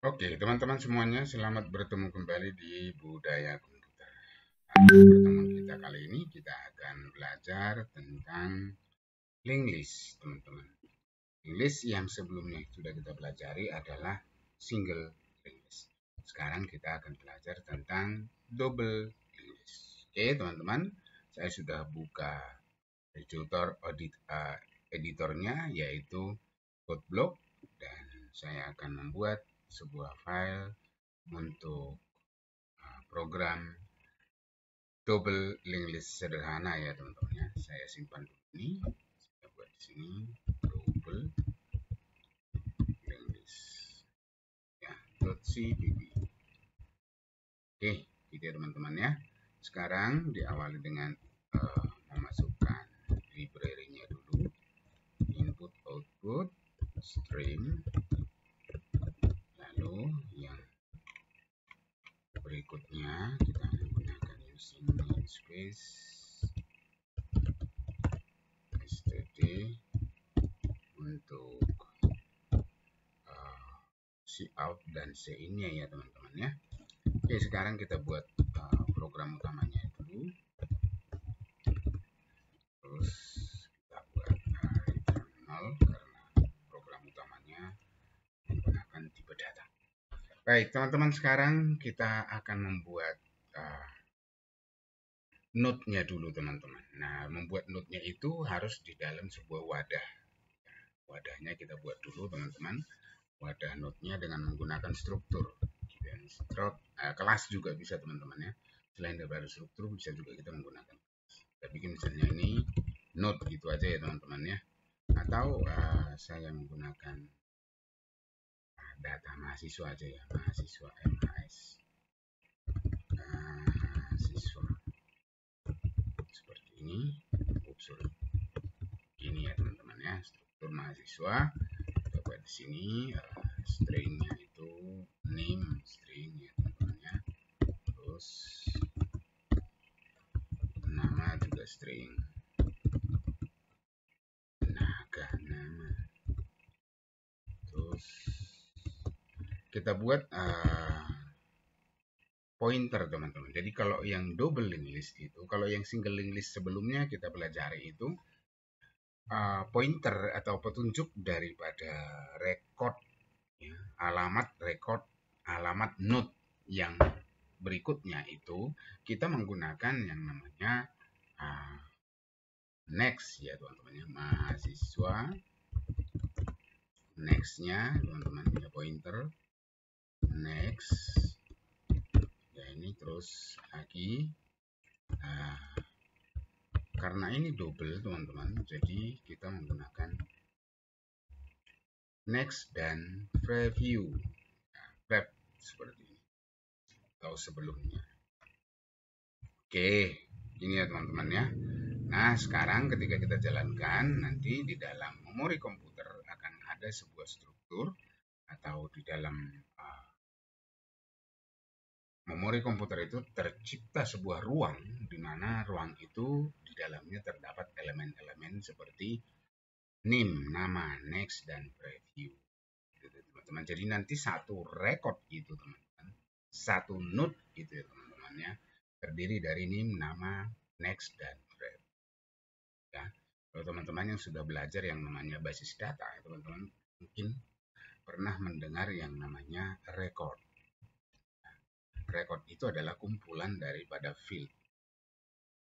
Oke, teman-teman semuanya, selamat bertemu kembali di Budaya Komputer. Pertemuan kita kali ini kita akan belajar tentang Linglish, teman-teman. Linglish yang sebelumnya sudah kita pelajari adalah single Linglish. Sekarang kita akan belajar tentang double Linglish. Oke, teman-teman, saya sudah buka editornya yaitu CodeBlock dan saya akan membuat sebuah file untuk program double link list sederhana ya teman-teman ya. Saya simpan dulu ini. Saya buat di sini double link list ya .cpp. Oke, gitu ya teman-teman ya. Sekarang diawali dengan memasukkan library-nya dulu. Input output stream. Lalu yang berikutnya kita menggunakan using namespace std untuk cout dan cin-nya ya teman-teman ya. Oke, sekarang kita buat program utamanya dulu. Terus kita buat terminal karena program utamanya menggunakan tipe data. Baik, teman-teman, sekarang kita akan membuat node-nya dulu, teman-teman. Nah, membuat node-nya itu harus di dalam sebuah wadah. Wadahnya kita buat dulu, teman-teman. Wadah node-nya dengan menggunakan struktur. Dan kelas juga bisa, teman-teman ya. Selain daripada struktur, bisa juga kita menggunakan. Kita bikin misalnya ini node gitu aja ya, teman-teman ya. Atau saya menggunakan data mahasiswa aja ya, mahasiswa MHS. Mahasiswa seperti ini. Sorry. Ini ya teman-teman ya, struktur mahasiswa. Kita buat di sini stringnya itu name string ya teman-teman ya. Terus nama juga string. Nama. Terus kita buat pointer teman-teman. Jadi kalau yang double link list itu, kalau yang single link list sebelumnya kita pelajari itu pointer atau petunjuk daripada record ya, alamat record, alamat node yang berikutnya itu kita menggunakan yang namanya next ya teman-teman ya, mahasiswa next-nya teman-teman punya pointer next ya, ini terus lagi karena ini double teman-teman, jadi kita menggunakan next dan preview prep seperti ini atau sebelumnya. Oke, ini ya teman-teman ya. Nah, sekarang ketika kita jalankan, nanti di dalam memori komputer akan ada sebuah struktur atau di dalam memori komputer itu tercipta sebuah ruang di mana ruang itu di dalamnya terdapat elemen-elemen seperti name, nama, next, dan preview. Teman-teman, jadi nanti satu record itu teman-teman, satu node itu ya teman-teman ya, terdiri dari name, nama, next, dan preview. Ya, kalau teman-teman yang sudah belajar yang namanya basis data, teman-teman mungkin pernah mendengar yang namanya record. Record itu adalah kumpulan daripada field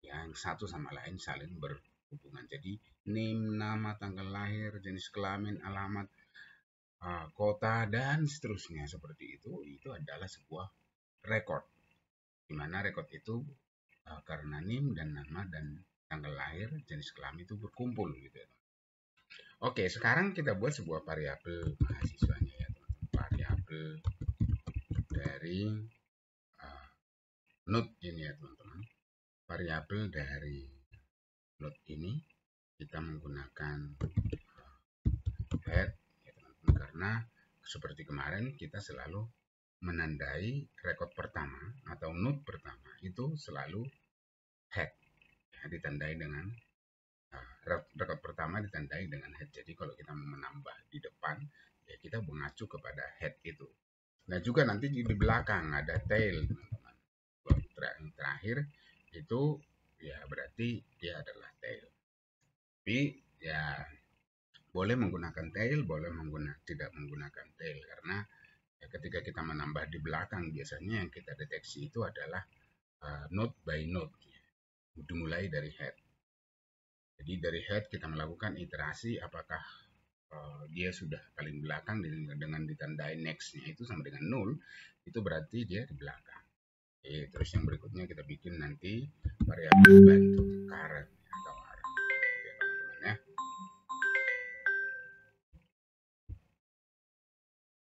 yang satu sama lain saling berhubungan. Jadi name, nama, tanggal lahir, jenis kelamin, alamat, kota, dan seterusnya seperti itu adalah sebuah record. Di mana record itu karena name dan nama dan tanggal lahir, jenis kelamin itu berkumpul gitu ya. Oke, sekarang kita buat sebuah variabel mahasiswanya ya teman-teman. Variabel dari node ini ya teman-teman. Variabel dari node ini kita menggunakan head ya teman-teman, karena seperti kemarin kita selalu menandai record pertama atau node pertama itu selalu head ya, ditandai dengan record pertama ditandai dengan head. Jadi kalau kita mau menambah di depan ya kita mengacu kepada head itu. Nah juga nanti di belakang ada tail, teman-teman. Yang terakhir itu ya berarti dia adalah tail. Tapi ya boleh menggunakan tail, boleh tidak menggunakan tail, karena ya, ketika kita menambah di belakang biasanya yang kita deteksi itu adalah node by node, dimulai dari head. Jadi dari head kita melakukan iterasi apakah dia sudah paling belakang dengan ditandai next-nya itu sama dengan 0, itu berarti dia di belakang. Oke, terus yang berikutnya kita bikin nanti variabel bantu current atau arah. Oke, teman-teman ya.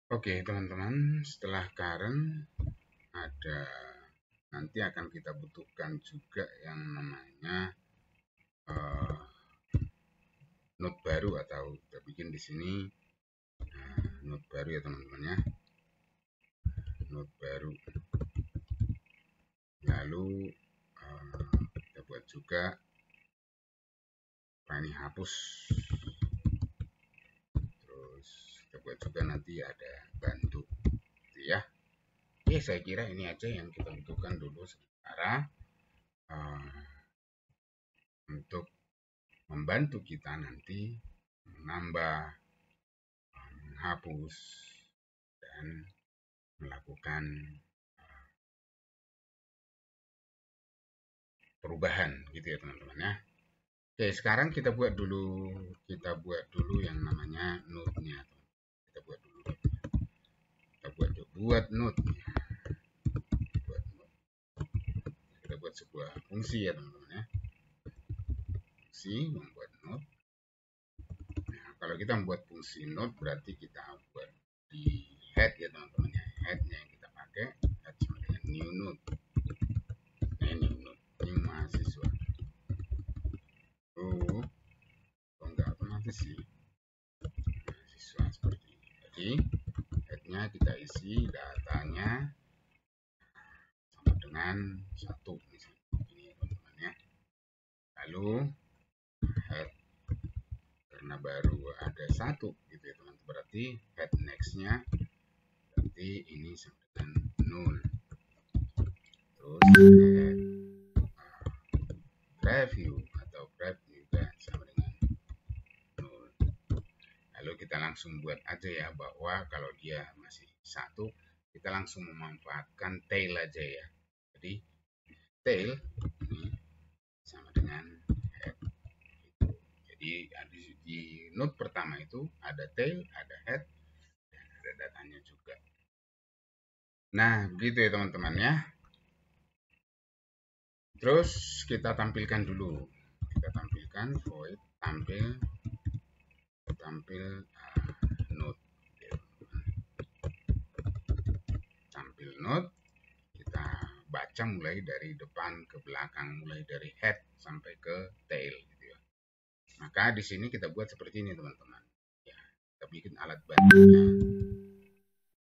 Oke, teman-teman, setelah current ada nanti akan kita butuhkan juga yang namanya node baru, atau kita bikin di sini node baru ya teman-teman ya, node baru. Lalu kita buat juga ini hapus, terus kita buat juga nanti ada bantu gitu ya. Oke, saya kira ini aja yang kita butuhkan dulu sementara untuk membantu kita nanti menambah, menghapus, dan melakukan perubahan gitu ya teman-teman ya. Oke, sekarang kita buat dulu yang namanya node-nya. Kita buat dulu. Kita buat node. Kita buat sebuah fungsi ya teman-teman ya. Fungsi membuat node. Nah, kalau kita membuat fungsi node berarti kita buat di head ya teman-teman ya. Headnya yang kita pakai head sama dengan new node. Nah, new node, new mahasiswa. Oh, kok nggak otomatis sih mahasiswa seperti ini. Jadi headnya kita isi datanya sama dengan 1 misalnya ini ya teman-teman ya. Lalu head karena baru ada 1 gitu ya teman-teman, berarti head next-nya berarti ini sama dengan 0. Terus head preview atau preview juga sama dengan 0. Lalu kita langsung buat aja ya, bahwa kalau dia masih 1 kita langsung memanfaatkan tail aja ya. Jadi tail ini sama dengan head. Jadi di node pertama itu ada tail, ada head, dan ada datanya juga. Nah, begitu ya teman-teman ya. Terus kita tampilkan dulu. Kita tampilkan void tampil node. Tampil node. Kita baca mulai dari depan ke belakang, mulai dari head sampai ke tail gitu ya. Maka di sini kita buat seperti ini teman-teman. Ya, kita bikin alat bantunya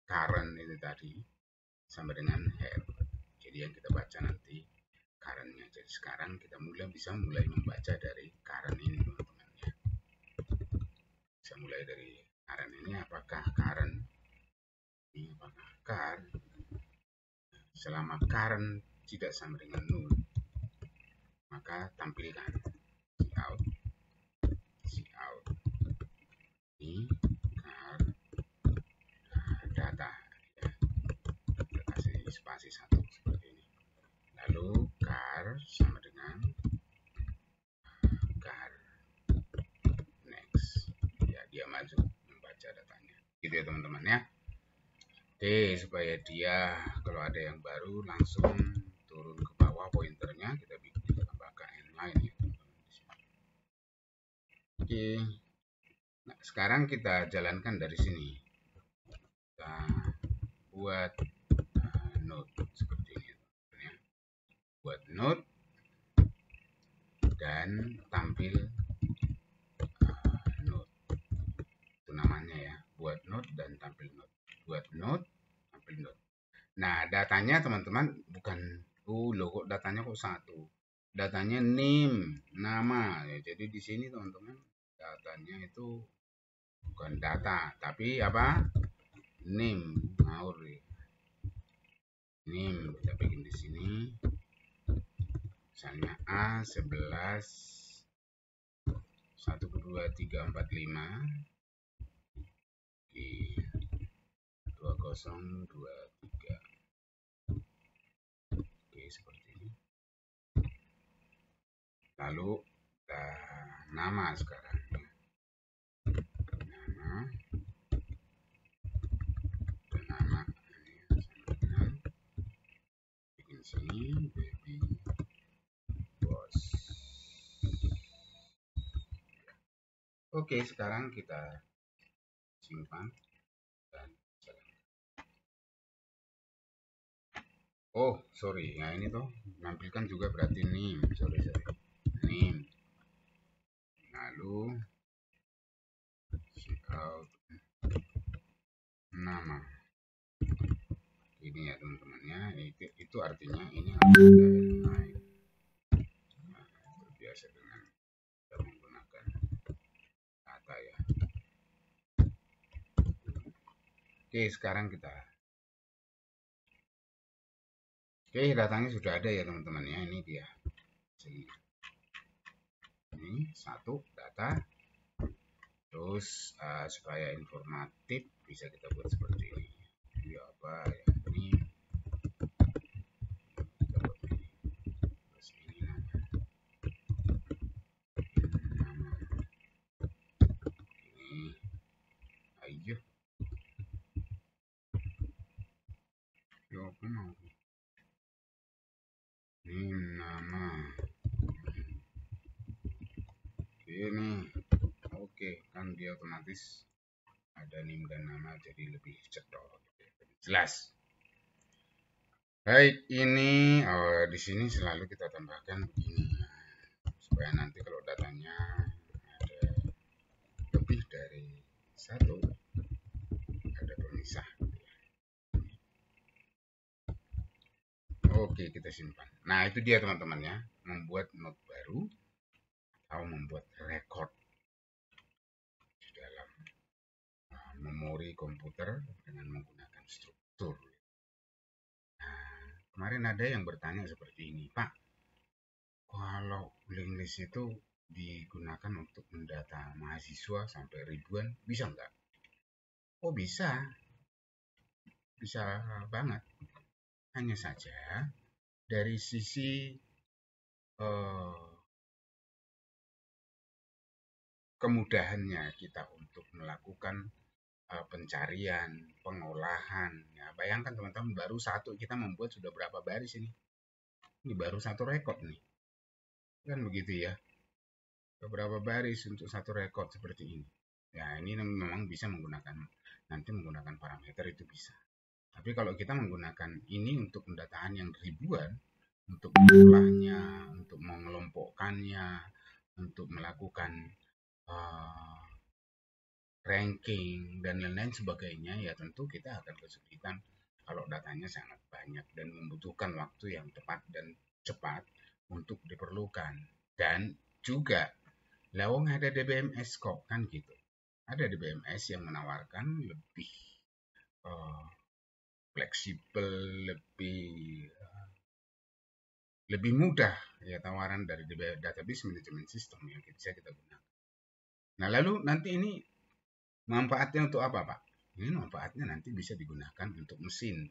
current ini tadi sama dengan head. Jadi yang kita baca nanti currentnya. Jadi sekarang kita bisa mulai membaca dari current ini teman-teman ya. Bisa mulai dari current ini, apakah current ini, apakah current selama current tidak sama dengan 0 maka tampilkan cout ini data ya, kita kasih spasi 1 seperti ini. Lalu car sama dengan car next ya, dia maju membaca datanya gitu ya teman-teman ya. Oke, supaya dia kalau ada yang baru langsung turun ke bawah pointernya, kita tambahkan inline ya teman-teman. Oke, nah sekarang kita jalankan dari sini. Kita buat node seperti ini ya. Buat node dan tampil node, itu namanya ya, buat node dan tampil node. Buat node tampil node. Nah, datanya teman-teman bukan loh kok datanya kok 1. Datanya name, nama ya. Jadi di sini teman-teman datanya itu bukan data tapi apa? Name, ngawur ya. Ini kita bikin di sini. Misalnya A11 1, 2, 3, 4, 5 di 20, 23. Oke, seperti ini. Lalu nama sekarang. Nama bikin sini baby boss. Oke, sekarang kita simpan dan jalan. Oh, sorry. Nah, ini tuh menampilkan juga berarti name. Sorry. Name. Lalu checkout nama. Ini ya teman-teman ya. Itu artinya ini harus ada naik. Nah, terbiasa dengan kita menggunakan data ya. Oke, sekarang kita. Oke, datanya sudah ada ya teman-teman ya. Ini dia. Ini satu data. Terus supaya informatif bisa kita buat seperti ini. Ini apa ya? Ini kita buat ini. Terus ini nama. Ini ayo. Yo, aku mau. Ini nama. Ini. Oke, kan dia otomatis ada nim dan nama jadi lebih cedok, lebih jelas. Baik, ini di sini selalu kita tambahkan begini supaya nanti kalau datanya ada lebih dari satu ada pemisah. Oke, kita simpan. Nah, itu dia teman-teman ya, membuat node baru atau membuat record di dalam memori komputer dengan menggunakan struktur. Nah, kemarin ada yang bertanya seperti ini, Pak, kalau linked list itu digunakan untuk mendata mahasiswa sampai ribuan, bisa nggak? Oh, bisa banget. Hanya saja dari sisi kemudahannya kita untuk melakukan pencarian, pengolahan. Ya, bayangkan teman-teman, baru satu kita membuat sudah berapa baris ini? Ini baru satu rekod nih. Kan begitu ya. Beberapa baris untuk satu rekod seperti ini. Ya, ini memang bisa nanti menggunakan parameter itu bisa. Tapi kalau kita menggunakan ini untuk pendataan yang ribuan, untuk mengolahnya, untuk mengelompokkannya, untuk melakukan ranking dan lain-lain sebagainya, ya tentu kita akan kesulitan kalau datanya sangat banyak dan membutuhkan waktu yang tepat dan cepat untuk diperlukan. Dan juga lawang ada DBMS kok kan gitu. Ada DBMS yang menawarkan lebih fleksibel, lebih mudah ya tawaran dari database management system yang bisa kita gunakan. Nah, lalu nanti ini manfaatnya untuk apa, Pak? Ini manfaatnya nanti bisa digunakan untuk mesin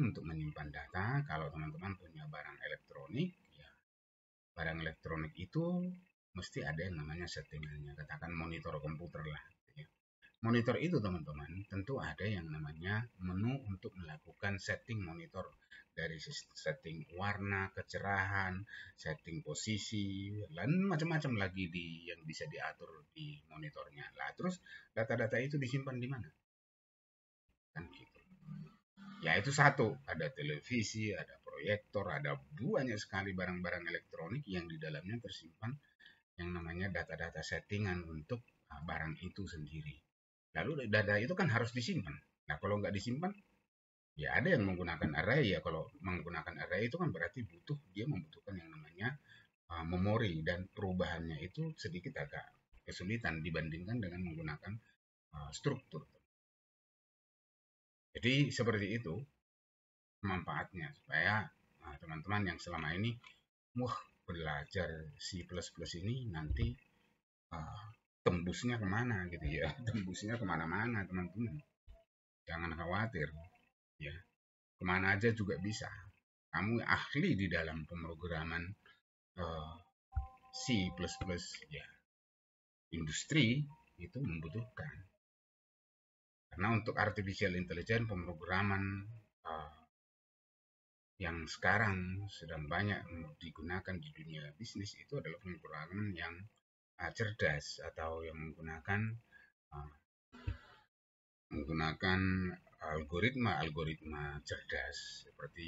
untuk menyimpan data. Kalau teman-teman punya barang elektronik, ya barang elektronik itu mesti ada yang namanya settingannya. Katakan monitor komputer lah. Monitor itu teman-teman tentu ada yang namanya menu untuk melakukan setting monitor, dari setting warna, kecerahan, setting posisi, dan macam-macam lagi yang bisa diatur di monitornya. Lah terus data-data itu disimpan di mana? Kan gitu. Ya itu satu, ada televisi, ada proyektor, ada banyak sekali barang-barang elektronik yang di dalamnya tersimpan yang namanya data-data settingan untuk barang itu sendiri. Lalu data itu kan harus disimpan. Nah, kalau nggak disimpan, ya ada yang menggunakan array ya. Kalau menggunakan array itu kan berarti dia membutuhkan yang namanya memori, dan perubahannya itu sedikit agak kesulitan dibandingkan dengan menggunakan struktur. Jadi seperti itu. manfaatnya supaya teman-teman yang selama ini belajar C++ ini nanti tembusnya kemana gitu ya, tembusnya kemana-mana teman-teman, jangan khawatir ya, kemana aja juga bisa. Kamu ahli di dalam pemrograman C++, ya industri itu membutuhkan, karena untuk artificial intelligence pemrograman yang sekarang sedang banyak digunakan di dunia bisnis itu adalah pemrograman yang cerdas atau yang menggunakan algoritma cerdas, seperti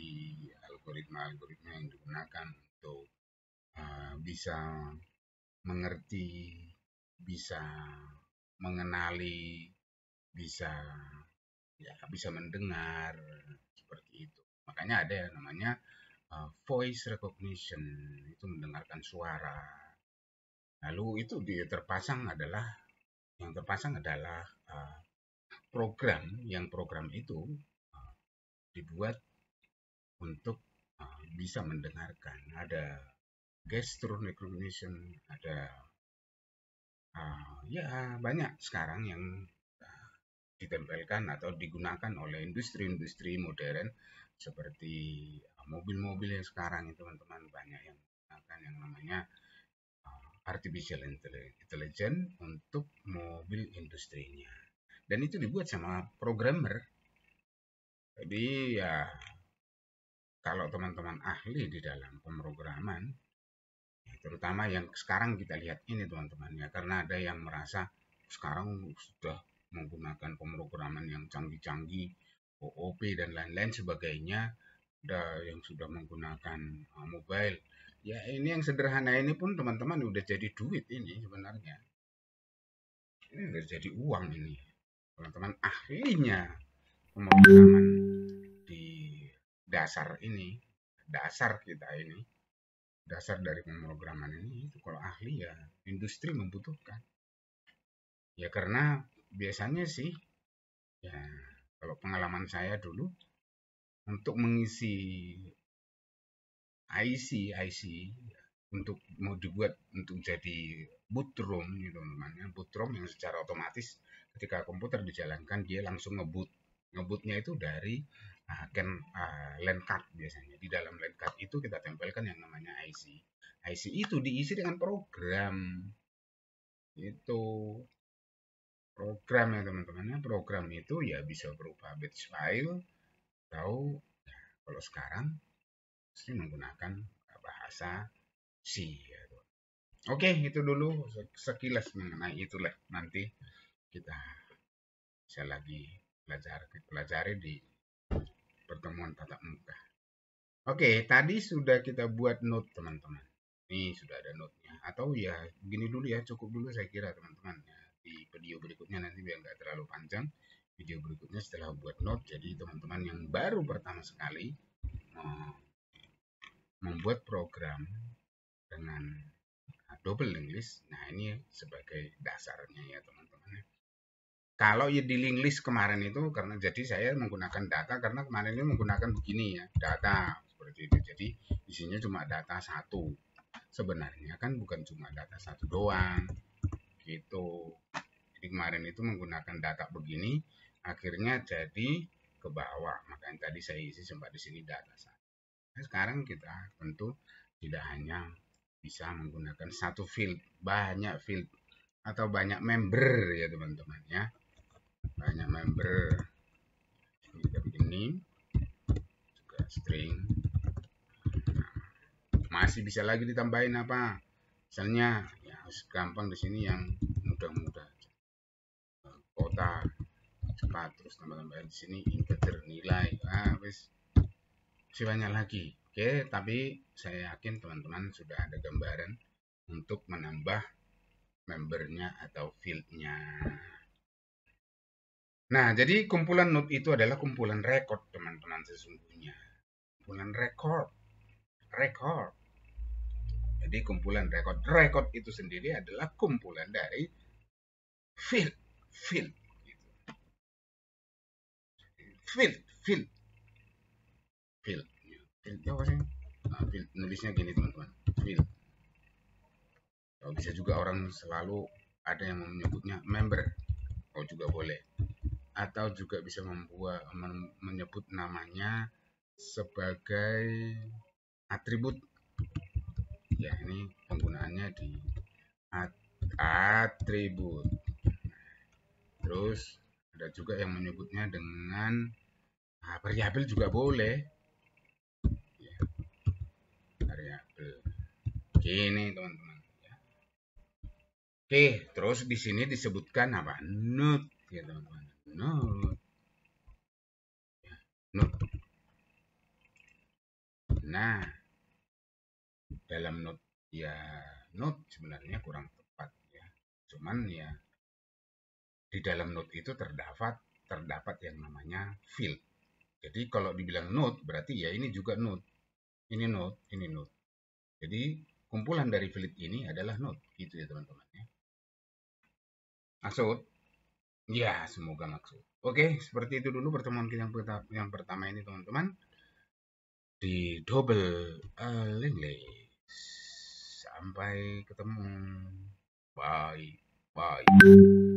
algoritma yang digunakan untuk bisa mengerti, bisa mengenali, bisa mendengar, seperti itu. Makanya ada yang namanya voice recognition, itu mendengarkan suara. Lalu itu yang terpasang adalah program itu dibuat untuk bisa mendengarkan. Ada gesture recognition, ada ya banyak sekarang yang ditempelkan atau digunakan oleh industri-industri modern seperti mobil-mobil yang sekarang itu teman-teman banyak yang menggunakan yang namanya artificial intelligence untuk mobil industrinya, dan itu dibuat sama programmer. Jadi ya kalau teman-teman ahli di dalam pemrograman, terutama yang sekarang kita lihat ini teman-teman ya, karena ada yang merasa sekarang sudah menggunakan pemrograman yang canggih-canggih, OOP dan lain-lain sebagainya, ada yang sudah menggunakan mobile. Ya ini yang sederhana ini pun teman-teman udah jadi duit ini sebenarnya. Ini udah jadi uang ini. Teman-teman ahlinya pemrograman di dasar ini, dasar kita ini, dasar dari pemrograman ini, itu kalau ahli ya industri membutuhkan. Ya karena biasanya sih, ya kalau pengalaman saya dulu, untuk mengisi IC untuk mau dibuat untuk jadi boot ROM gitu namanya, boot ROM yang secara otomatis ketika komputer dijalankan dia langsung ngebutnya itu dari LAN card. Biasanya di dalam LAN card itu kita tempelkan yang namanya IC itu diisi dengan program. Itu program ya teman-teman, program itu ya bisa berupa batch file atau ya, kalau sekarang mesti menggunakan bahasa C ya. Oke, itu dulu sekilas mengenai itulah. Nanti kita bisa lagi pelajari di pertemuan tatap muka. Oke, tadi sudah kita buat note teman-teman. Ini sudah ada note-nya. Atau ya begini dulu ya, cukup dulu saya kira teman-teman. Ya, di video berikutnya nanti biar nggak terlalu panjang. Video berikutnya setelah buat note, jadi teman-teman yang baru pertama sekali membuat program dengan double linked list. Nah ini sebagai dasarnya ya teman-teman. Kalau ya di linked list kemarin itu karena jadi saya menggunakan data karena kemarin ini menggunakan begini ya, data seperti itu. Jadi isinya cuma data satu. Sebenarnya kan bukan cuma data satu doang gitu. Jadi kemarin itu menggunakan data begini, akhirnya jadi ke bawah. Makanya tadi saya isi sempat di sini data satu. Nah, sekarang kita tentu tidak hanya bisa menggunakan satu field, banyak field atau banyak member ya teman-teman ya, banyak member. Kita bikin name juga string. Nah, masih bisa lagi ditambahin apa, misalnya ya gampang di sini yang mudah-mudah, kota cepat, terus tambah-tambahin di sini integer nilai, wis masih banyak lagi. Oke, tapi saya yakin teman-teman sudah ada gambaran untuk menambah membernya atau fieldnya. Nah, jadi kumpulan node itu adalah kumpulan record teman-teman sesungguhnya. Kumpulan record. Jadi kumpulan record itu sendiri adalah kumpulan dari field. Field. field. Field itu apa sih? Nah, field nulisnya gini teman-teman, field. Oh, bisa juga orang selalu ada yang menyebutnya member, oh juga boleh. Atau juga bisa menyebut namanya sebagai atribut. Ya, ini penggunaannya di atribut. Terus ada juga yang menyebutnya dengan variabel juga boleh. Ya, variabel. Gini teman-teman. Ya. Oke, terus di sini disebutkan apa? Node, ya teman-teman. Node. Ya, node. Nah, dalam node ya node sebenarnya kurang tepat ya. Cuman ya di dalam node itu terdapat yang namanya field. Jadi kalau dibilang node berarti ya ini juga node. Ini node, ini node. Jadi kumpulan dari field ini adalah node gitu ya teman-teman ya. Maksud? Ya, semoga maksud. Oke, seperti itu dulu pertemuan kita yang pertama ini teman-teman. Di double English. Sampai ketemu. Bye. Bye.